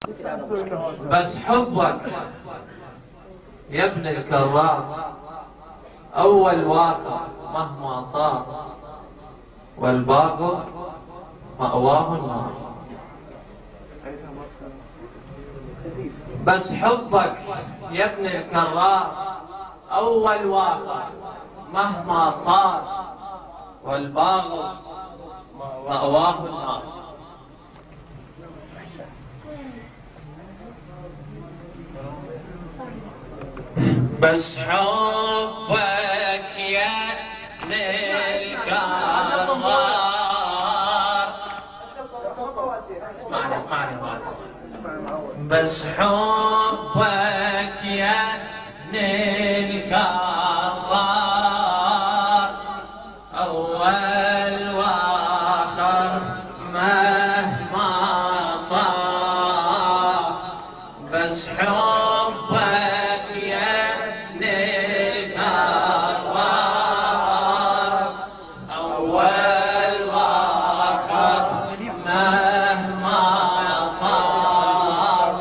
بس حبك يا ابن الكرار أول واقع مهما صار، والباقي مأواه النار. بس حبك يا ابن الكرار أول واقع مهما صار، والباقي مأواه النار. بس حبك يا ابن الكرار، اسمعني بس حبك يا ابن الكرار أول وآخر مهما صار. بس حبك يا ابن الكرار أول وآخر مهما صار،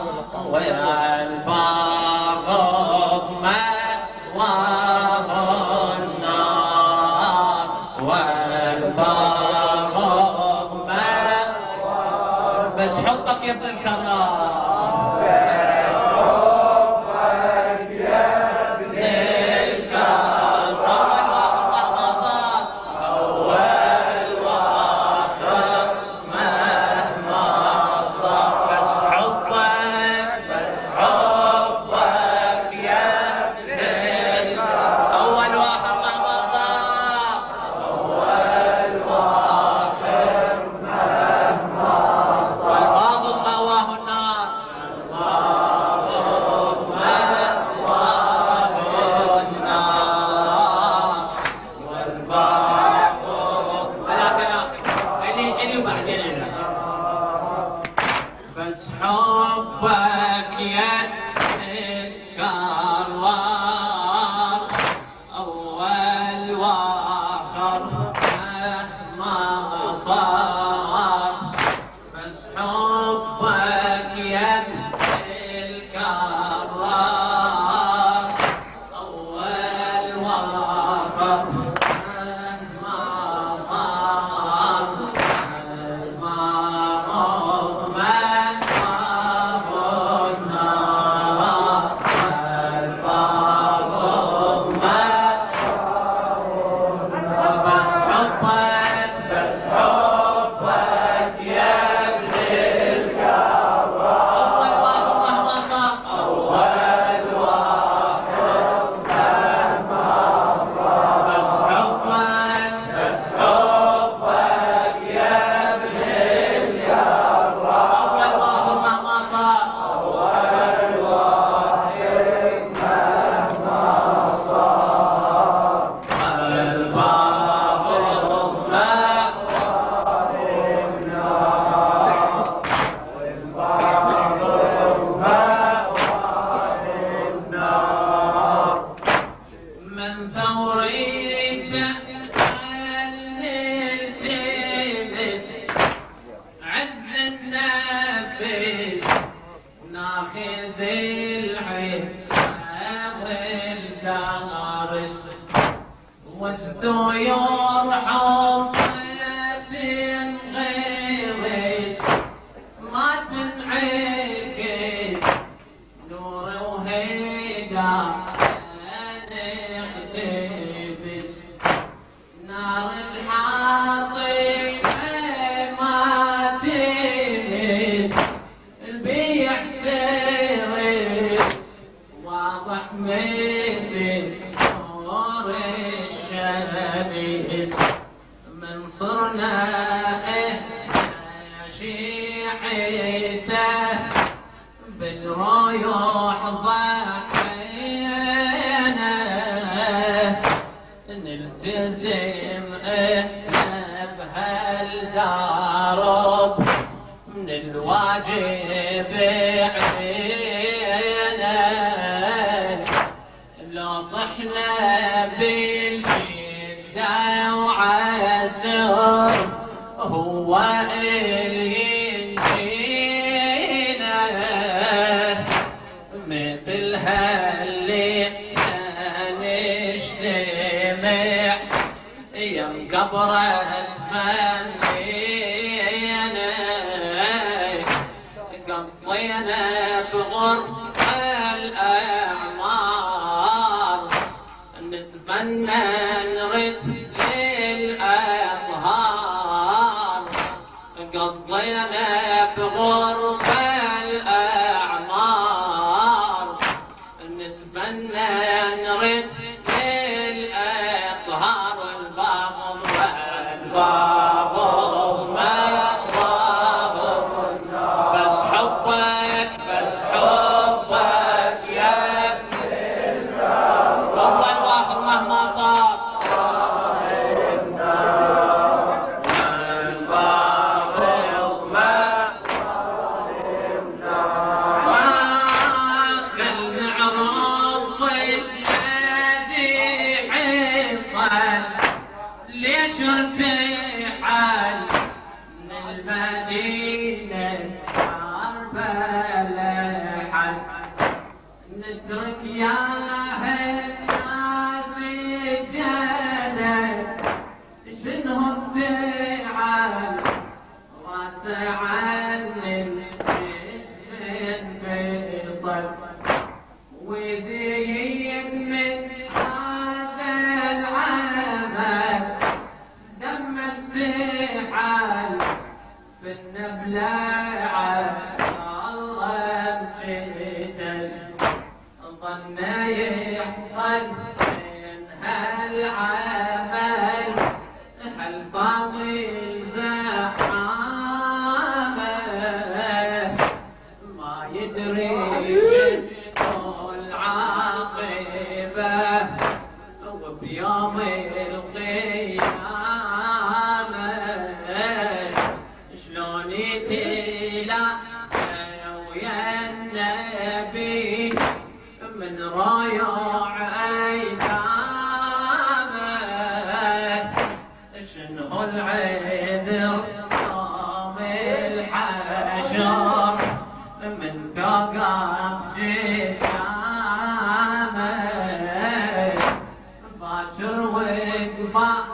والباغض مأواه النار، والباغض مأواه. بس حبك يا ابن الكرار، بس حبك يا الكرار أول وآخر مهما صار. بس حبك يا الكرار أول وآخر مهما صار، ناخذ العين والدارس والديور حرة تنغرس ما تنعكس نور وهيدا نقتبس نار الحاطب ما تنس البيع ترس واضح مثل نور الشمس من صرنا شيعته بالروح ضحينا نلتزم بهالدرب من الواجب علينا لو طحنا بالشدة وعسر هو اللي ينجينا صبرت منينا قضينا بغرب الأعمار نتمنى نرد للأظهار قضينا بغرب الأعمار نتمنى نرد للأظهار الباغض والباغض ما ضابط بس حبك يا ابن والله الواحد مهما صار ليش ارتحل من المدينة كربلاء حل نترك يا الناس الجنة شنو ارتحل راس عني الجسم فيصل وزيد من هذا العمل دم استحال في النبلة الله مشيتل ظن يحصل من هالعمل هالفاضي زحامه ما يدري شنو العاقبة وبيوم القيامة شلون يتلاقى ويا النبي من رايع أيتامه شنو العذر يوم الحشر من توقف جسامه باكر وقفه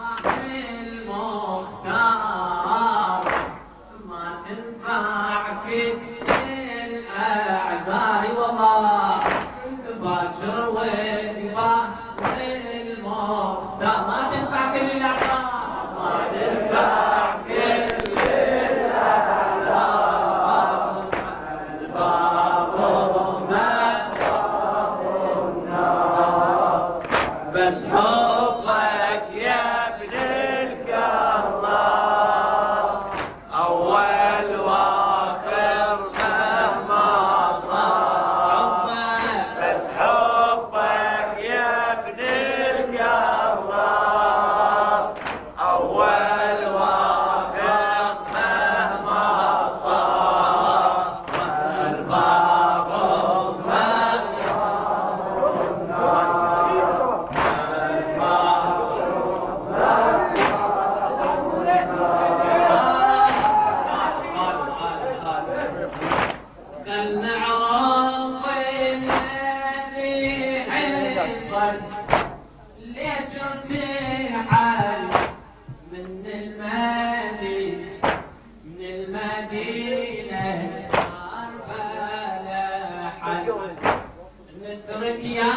المختار ما تنفع كل الأعذار والله باكر وقفه المختار ما تنفع كل الأعذار ما تنفع كل بس حبك يا ابن الكرام أول وآخر مهما صار بس حبك يا ابن الكرام أول وآخر مهما صار والباغض ليش ارتحل من المدينة كربلاء حل نترك يا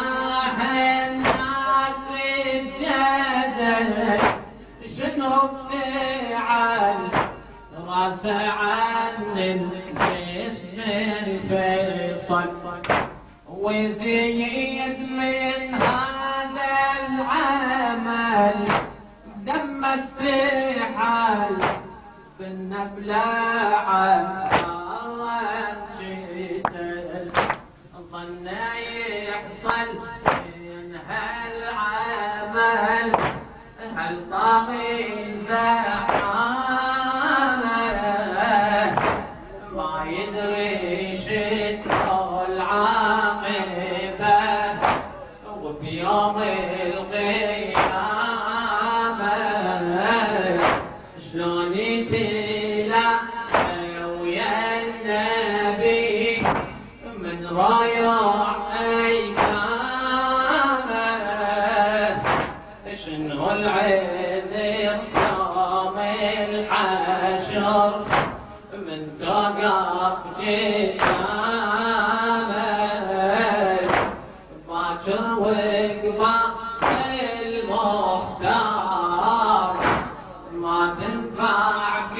الناس الجدل شنو ارتحل راس عن الجسم الفيصل وزيد من هذا العمل دم استحال بالنبلة الله جيتل ظن يحصل من هالعمل هالطاغي زحامه ما يدري شنو العاقبة وبيوم القيامة شلون يتلاقى ويا النبي من رايع أيتامه شنو العذر من توقف جسامك باكر وقفة المختار ما تنفعك